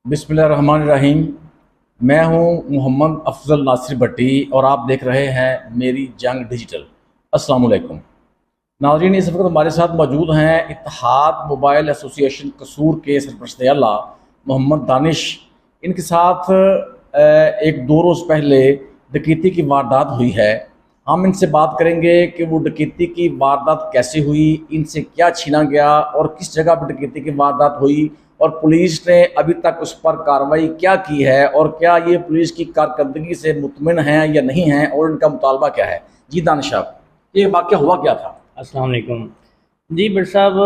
बिस्मिल्लाहिर्रहमानिर्रहीम। मैं हूं मोहम्मद अफजल नासिर भट्टी और आप देख रहे हैं मेरी जंग डिजिटल। अस्सलाम वालेकुम नाज़रीन, इस वक्त हमारे साथ मौजूद हैं इत्तेहाद मोबाइल एसोसिएशन कसूर के सरपरस्त आला मोहम्मद दानिश। इनके साथ एक दो रोज़ पहले डकैती की वारदात हुई है। हम इनसे बात करेंगे कि वो डकैती की वारदात कैसे हुई, इनसे क्या छीना गया और किस जगह पर डकैती की वारदात हुई और पुलिस ने अभी तक उस पर कार्रवाई क्या की है और क्या ये पुलिस की कारकर्दगी से मुतमिन हैं या नहीं हैं और इनका मुतालबा क्या है। जी दानिश साहब, ये वाक़या हुआ क्या था? अस्सलाम वालेकुम। जी बट साहब,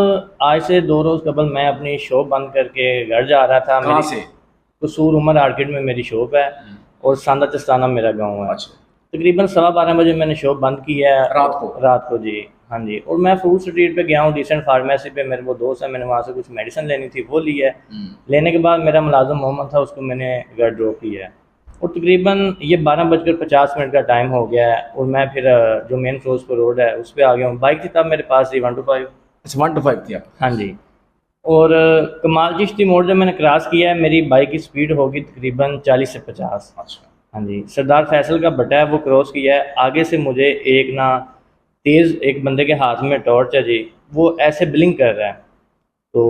आज से 2 रोज़ कबल मैं अपनी शॉप बंद करके घर जा रहा था। कहाँ से? कसूर उमर आर्किड में मेरी शॉप है और सांदा चस्ताना मेरा गांव है। अच्छा, तकरीबन 12:15 बजे मैंने शॉप बंद की है। रात को जी, हाँ जी। और मैं फ्रूट स्ट्रीट पे गया हूँ, डिसेंट फार्मेसी पे। मेरे वो दोस्त है, मैंने वहाँ से कुछ मेडिसिन लेनी थी, वो ली है। लेने के बाद मेरा मुलाजिम मोहम्मद था, उसको मैंने घर ड्रॉप किया है। और तकरीबन ये 12:50 का टाइम हो गया है और मैं फिर जो मेन फिरोजपुर रोड है उस पर आ गया हूँ। बाइक थी तब मेरे पास थी 125। अच्छा, 1 to 5 थी आप? हाँ जी। और कमाल चिश्ती मोड़ जब मैंने क्रॉस किया है, मेरी बाइक की स्पीड होगी तकरीबन 40 से 50। अच्छा, हाँ जी। सरदार फैसल का भट्टा है, वो क्रॉस किया है। आगे से मुझे एक ना तेज़ एक बंदे के हाथ में टॉर्च है जी, वो ऐसे ब्लिंक कर रहा है। तो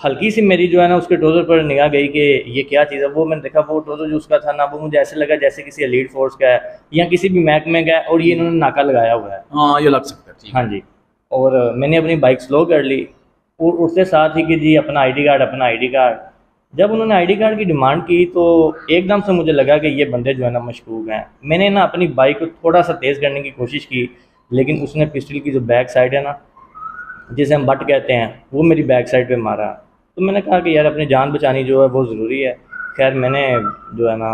हल्की सी मेरी जो है ना उसके ट्रोज़र पर निगाह गई कि ये क्या चीज़ है। वो मैंने देखा, वो ट्रोज़र जो उसका था ना, वो मुझे ऐसे लगा जैसे किसी एलीट फोर्स का है या किसी भी महकमे का है और ये इन्होंने नाका लगाया हुआ है। हाँ, ये लग सकता है। ठीक है। हाँ जी। और मैंने अपनी बाइक स्लो कर ली और उसके साथ ही कि जी अपना आईडी कार्ड, अपना आईडी कार्ड। जब उन्होंने आईडी कार्ड की डिमांड की तो एकदम से मुझे लगा कि ये बंदे जो है ना मशकूक हैं। मैंने ना अपनी बाइक को थोड़ा सा तेज़ करने की कोशिश की, लेकिन उसने पिस्टल की जो बैक साइड है ना, जिसे हम बट कहते हैं, वो मेरी बैक साइड पे मारा। तो मैंने कहा कि यार अपनी जान बचानी जो है वो ज़रूरी है। खैर मैंने जो है ना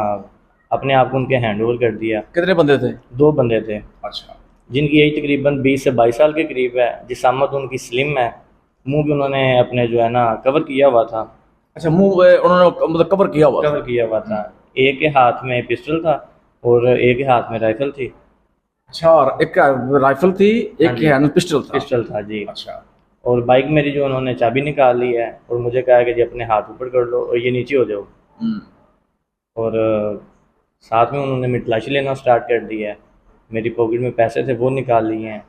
अपने आप को उनके हैंड ओवर कर दिया। कितने बंदे थे? 2 बंदे थे, अच्छा, जिनकी एज तकरीबन 20 से 22 साल के करीब है। जिसामत उनकी स्लिम है, मुंह भी उन्होंने अपने जो है ना कवर किया हुआ था। अच्छा, मुंह उन्होंने मतलब कवर किया हुआ था? कवर किया हुआ था। एक के हाथ में पिस्टल था और एक के हाथ में राइफल थी। अच्छा, और एक का राइफल थी, हाँ एक के जी, हैंड में पिस्टल था? पिस्टल था जी। अच्छा। और बाइक मेरी जो उन्होंने चाबी निकाल ली है और मुझे कहा कि जी अपने हाथ ऊपर कर लो और ये नीचे हो जाओ। हम्म। और साथ में उन्होंने मेरी तलाशी लेना स्टार्ट कर दी है। मेरी पॉकेट में पैसे थे वो निकाल लिए हैं।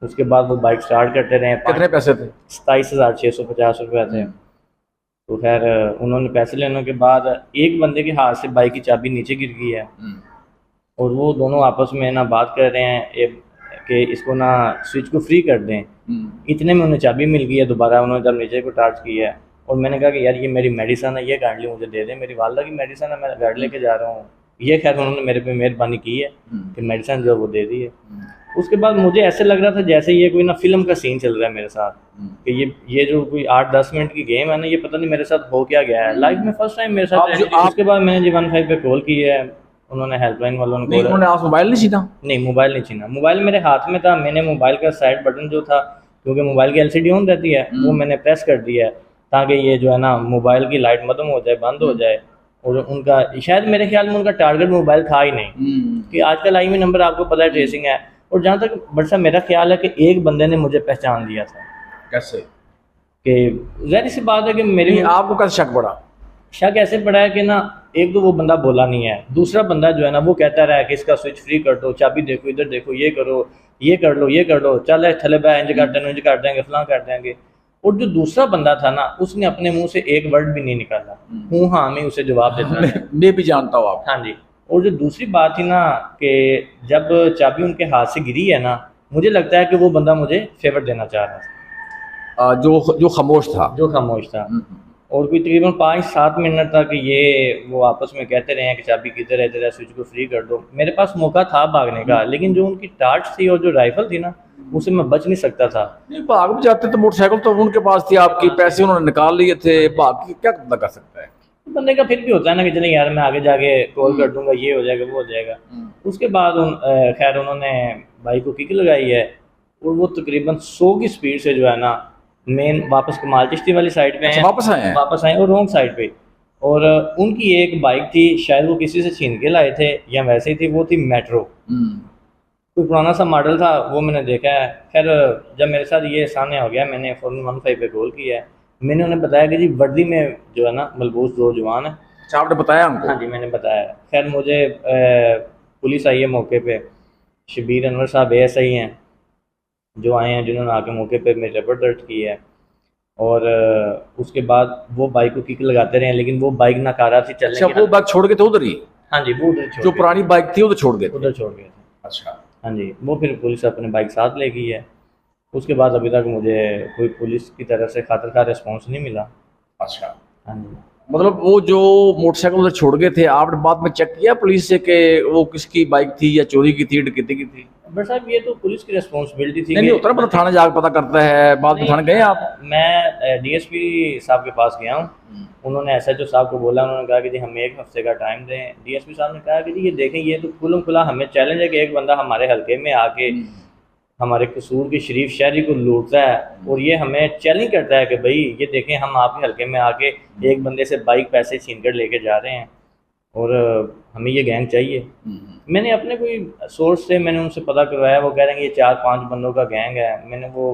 उसके बाद वो बाइक स्टार्ट करते रहे। कितने पैसे थे? 27,650 रुपये थे। तो खैर उन्होंने पैसे लेने के बाद एक बंदे के हाथ से बाइक की चाबी नीचे गिर गई है और वो दोनों आपस में ना बात कर रहे हैं कि इसको ना स्विच को फ्री कर दें। इतने में उन्हें चाबी मिल गई है दोबारा। उन्होंने जब नीचे को टार्च किया है और मैंने कहा कि यार ये मेरी मेडिसन है, ये गाड़ी मुझे दे दें, मेरी वालदा की मेडिसन है, मैं गाड़ी लेके जा रहा हूँ। ये खैर उन्होंने मेरे पे मेहरबानी की है कि मेडिसन जो है वो दे दी है। उसके बाद मुझे ऐसे लग रहा था जैसे ये कोई ना फिल्म का सीन चल रहा है मेरे साथ, कि ये जो कोई 8-10 मिनट की गेम है ना, ये पता नहीं मेरे साथ हो क्या गया है। लाइफ में फर्स्ट टाइम मेरे साथ। उसके बाद मैंने जी 15 पे कॉल की है। उन्होंने हेल्पलाइन वालों ने नहीं, उन्होंने आप मोबाइल नहीं छीना? नहीं, मोबाइल नहीं छीना। मोबाइल मेरे हाथ में था। मैंने मोबाइल का साइड बटन जो था, क्योंकि मोबाइल की एलसीडी ऑन रहती है, वो मैंने प्रेस कर दिया है ताकि ये जो है ना मोबाइल की लाइट मदम हो जाए, बंद हो जाए। और उनका शायद मेरे ख्याल में उनका टारगेट मोबाइल था ही नहीं, कि आजकल आईएमई नंबर आपको पता है ट्रेसिंग है। और जहाँ तक बट साहब मेरा ख्याल है कि एक बंदे ने मुझे पहचान लिया था। कैसे? कि ज़ाहिर सी बात है कि मेरी आपको कैसे शक पड़ा? शक ऐसे पड़ा है कि ना, एक तो वो बंदा बोला नहीं है, दूसरा बंदा जो है ना वो कहता रहा है कि इसका स्विच फ्री कर दो, चाबी देखो, इधर देखो, ये करो, ये कर लो, ये कर लो, चल थले बा इंज कर देंगे, फलां कर देंगे। और जो दूसरा बंदा था ना, उसने अपने मुंह से एक वर्ड भी नहीं निकाला। हूँ हाँ में उसे जवाब देता रहा। मैं भी जानता हूँ आप। हाँ जी। और जो दूसरी बात थी ना, कि जब चाबी उनके हाथ से गिरी है ना, मुझे लगता है कि वो बंदा मुझे फेवर देना चाह रहा था, जो खामोश था। जो खामोश था। और कोई तकरीबन 5-7 मिनट तक ये वो आपस में कहते रहे हैं कि चाबी किधर है, इधर है, स्विच को फ्री कर दो। मेरे पास मौका था भागने का, लेकिन जो उनकी टार्च थी और जो राइफल थी ना, उससे मैं बच नहीं सकता था। नहीं, भाग भी जाते तो मोटरसाइकिल तो उनके पास थी आपकी, पैसे उन्होंने निकाल लिए थे, भाग के क्या बंदा कर सकता है? बंदे का फिर भी होता है ना कि चले यार मैं आगे जाके कॉल कर दूंगा, ये हो जाएगा, वो हो जाएगा। उसके बाद खैर उन्होंने बाइक को किक लगाई है और वो तकरीबन 100 की स्पीड से जो है ना मेन वापस कमाल चिश्ती वाली साइड पे अच्छा, हैं। वापस आए और रॉन्ग साइड पे। और उनकी एक बाइक थी, शायद वो किसी से छीन के लाए थे या वैसे ही थी, वो थी मेट्रो। कोई पुराना सा मॉडल था, वो मैंने देखा है। खैर जब मेरे साथ ये सामने हो गया, मैंने 415 पे कॉल किया है। मैंने उन्हें बताया कि जी वर्दी में जो है ना मलबूस दो जवान है। अच्छा, आपने बताया उनको? हाँ जी, मैंने बताया। खैर मुझे पुलिस आई है मौके पे, शबीर अनवर साहब ASI हैं जो आए हैं, जिन्होंने आके मौके पे मेरी रिपोर्ट दर्ज की है। और उसके बाद वो बाइक को किक लगाते रहे, लेकिन वो बाइक नाकारा थी चलने अच्छा, की वो बाइक छोड़ के थे उधर ही? हाँ जी, वो उधर छोड़ जो गए पुरानी बाइक थी उधर छोड़ गए थे, थे? उधर छोड़ गए थे। अच्छा। हाँ जी, वो फिर पुलिस अपने बाइक साथ ले गई है। उसके बाद अभी तक मुझे कोई पुलिस की तरफ से खातिर का रिस्पॉन्स नहीं मिला। अच्छा, हाँ जी। मतलब वो जो मोटरसाइकिल उधर छोड़ गए थे, आपने बाद में चेक किया पुलिस से कि वो किसकी बाइक थी, या चोरी की थी, डकैती की थी? बट साहब ये तो पुलिस की रिस्पॉन्सिबिलिटी थी। नहीं नहीं, उतना पता थाने जाकर पता करता है, बाद में थाने गए आप? मैं DSP साहब के पास गया हूँ। उन्होंने SHO साहब को बोला, उन्होंने कहा कि जी हमें 1 हफ्ते का टाइम दें। DSP साहब ने कहा कि जी ये देखें, ये तो खुल्म खुला हमें चैलेंज है कि एक बंदा हमारे हल्के में आके हमारे कसूर के शरीफ शहरी को लूटता है, और ये हमें चैलेंज करता है कि भाई ये देखें हम आपके हल्के में आके एक बंदे से बाइक पैसे छीन कर लेके जा रहे हैं, और हमें ये गैंग चाहिए। मैंने अपने कोई सोर्स से मैंने उनसे पता करवाया, वो कह रहे हैं ये 4-5 बंदों का गैंग है। मैंने वो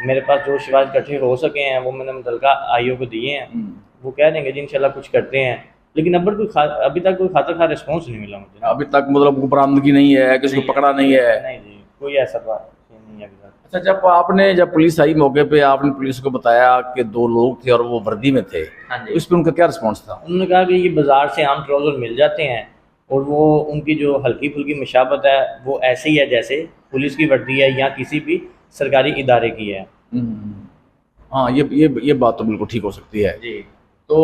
मेरे पास जो शिवायत इकट्ठे हो सके हैं वो मैंने मुतलका IO को दिए हैं। वो कह देंगे जी इंशाल्लाह कुछ करते हैं, लेकिन अभी तक कोई खातिर खा रिस्पॉन्स नहीं मिला मुझे। अभी तक मतलब कोई बरामदगी नहीं है, किसी को पकड़ा नहीं है? नहीं जी, कोई ऐसा बात नहीं है अभी तक। अच्छा, जब पुलिस आई मौके पे, आपने पुलिस को बताया कि 2 लोग थे और वो वर्दी में थे, हाँ तो जी। इस पर उनका क्या रिस्पॉन्स था? उन्होंने कहा कि ये बाजार से आम ट्राउज़र मिल जाते हैं, और वो उनकी जो हल्की फुल्की मुशाबत है वो ऐसे ही है जैसे पुलिस की वर्दी है या किसी भी सरकारी इदारे की है। हाँ, ये बात तो बिल्कुल ठीक हो सकती है जी। तो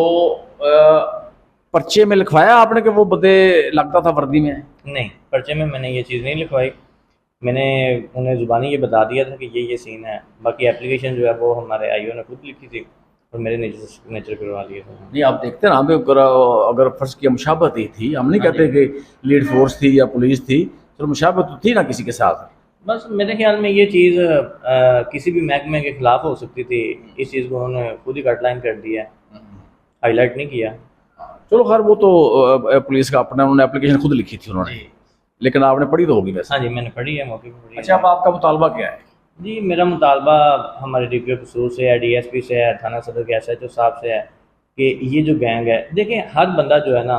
पर्चे में लिखवाया आपने कि वो बंदे लगता था वर्दी में? नहीं, पर्चे में मैंने ये चीज़ नहीं लिखवाई। मैंने उन्हें ज़ुबानी ये बता दिया था कि ये सीन है। बाकी एप्लीकेशन जो है वो हमारे IO ने खुद लिखी थी और मेरे नेचर करवा लिए थे। नहीं, आप देखते ना, हमें अगर फर्ज की मुशाबत ही थी, हम नहीं कहते कि लीड फोर्स थी या पुलिस थी, तो मुशाबत तो थी ना किसी के साथ। बस मेरे ख्याल में ये चीज़ किसी भी महकमे के खिलाफ हो सकती थी। इस चीज़ को उन्होंने खुद ही गाइडलाइन कर दिया, हाईलाइट नहीं किया। चलो खैर, वो तो पुलिस का अपना, उन्होंने एप्लीकेशन खुद लिखी थी उन्होंने, लेकिन आपने पढ़ी तो होगी वैसे? हाँ जी, मैंने पढ़ी है, मौके पर पढ़ी है। अच्छा, अब आपका मुतालबा क्या है? जी, मेरा मुतालबा हमारे DPO कसूर से है, DSP से है, थाना सदर के SHO साहब से है कि ये जो गैंग है, देखें हर बंदा जो है ना,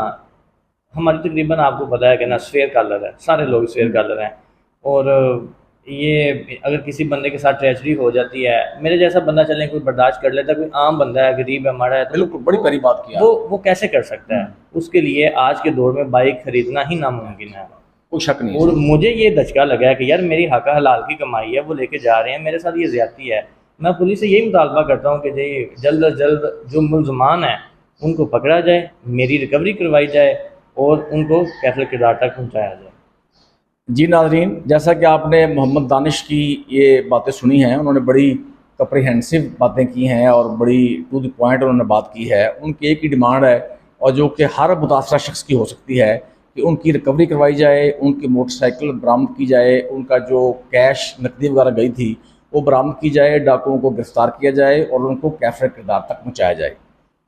हमारी तकरीबन आपको पता है कि ना स्फेयर कलर है, सारे लोग स्फेयर कलर हैं। और ये अगर किसी बंदे के साथ ट्रेजेडी हो जाती है, मेरे जैसा बंदा चलें कोई बर्दाश्त कर लेता है, कोई आम बंदा है, गरीब है, माड़ा है, तो बिल्कुल, बड़ी प्यारी बात की वो कैसे कर सकता है? उसके लिए आज के दौर में बाइक खरीदना ही नामुमकिन है, कोई शक नहीं। और मुझे ये धचका लगा है कि यार मेरी हाका हलाल की कमाई है, वो लेके जा रहे हैं, मेरे साथ ये ज्यादती है। मैं पुलिस से यही मुतालबा करता हूँ कि जी जल्द अज जल्द जो मुलजमान है उनको पकड़ा जाए, मेरी रिकवरी करवाई जाए और उनको कैफल किरदार तक पहुँचाया जाए। जी नाज़रीन, जैसा कि आपने मोहम्मद दानिश की ये बातें सुनी हैं, उन्होंने बड़ी कम्प्रिहेंसिव बातें की हैं और बड़ी टू द पॉइंट उन्होंने बात की है। उनकी एक ही डिमांड है, और जो कि हर मुतासरा शख्स की हो सकती है, कि उनकी रिकवरी करवाई जाए, उनकी मोटरसाइकिल बरामद की जाए, उनका जो कैश नकदी वगैरह गई थी वो बरामद की जाए, डाकुओं को गिरफ्तार किया जाए और उनको कैफल किरदार तक पहुँचाया जाए।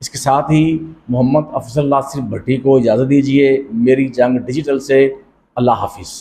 इसके साथ ही मोहम्मद अफजल नासिर भट्टी को इजाज़त दीजिए। मेरी जंग डिजिटल से अल्लाह हाफिज़।